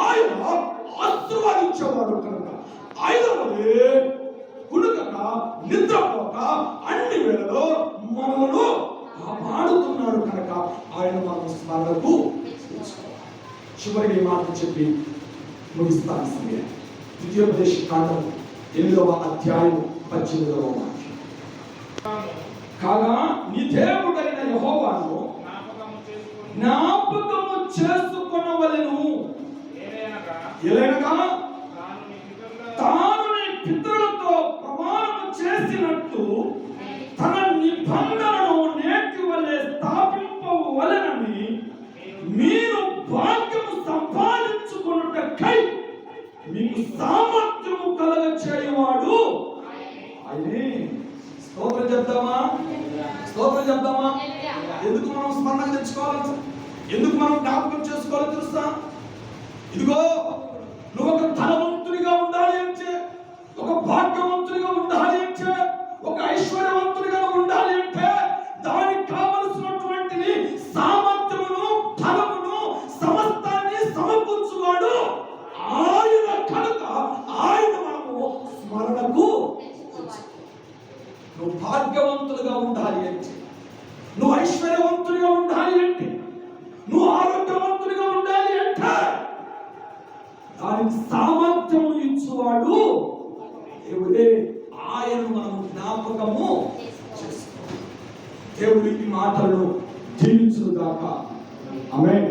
ఆయన ఆశీర్వాదించేవాడు కనుక ఐదవది కునుకక నిద్రపోక అన్ని వేళలో మనలను కాపాడుతున్నాడు కనుక ఆయన మన స్మరణకు చివరికి మాట చెప్పి ముగిస్తాను సమయం. ద్వితీయోపదేశ కాండం 8వ అధ్యాయం 18వ వాక్యం. కాగా నీ దేవుడైన యెహోవాను జ్ఞాపకము చేసుకొనవలెను. ఎలయనగా తాను నీ పితరులతో ప్రమాణము చేసినట్టు తన నిబంధనను నేటి వలె స్థాపింపవలెనని మీరు భాగ్యము సంపాదించుకొనుటకై మీకు సామర్థ్యము కలగచేయువాడు ఆయనే. స్తోత్రం చెప్తామా? స్తోత్రం చెప్తామా? ఎందుకు మనం స్మరణ తెచ్చుకోవాలి? ఎందుకు మనం జ్ఞాపకం చేసుకోవాలో తెలుసా? ఇదిగో నువ్వు ఒక ధనవంతుడిగా ఉండాలి అంటే, ఒక భాగ్యవంతుడిగా ఉండాలి అంటే, ఒక ఐశ్వర్యవంతుడిగా ఉండాలి అంటే దానికి కావలసినటువంటి సామర్థ్యమును ధనమును సమస్తాన్ని సమకూర్చువాడు ఆయన కనుక ఆయన మనము స్మరణకు. నువ్వు భాగ్యవంతులుగా ఉండాలి అంటే, నువ్వు ఐశ్వర్యవంతులుగా ఉండాలి అంటే, నువ్వు ఆరోగ్యవంతులుగా ఉండాలి అంటే దానికి సామర్థ్యము ఇచ్చువాడు దేవుడే. ఆయన మనం జ్ఞాపకము చేసుకోవాలి. దేవుడి ఈ మాటలను దీవించుగాక. ఆమేన్.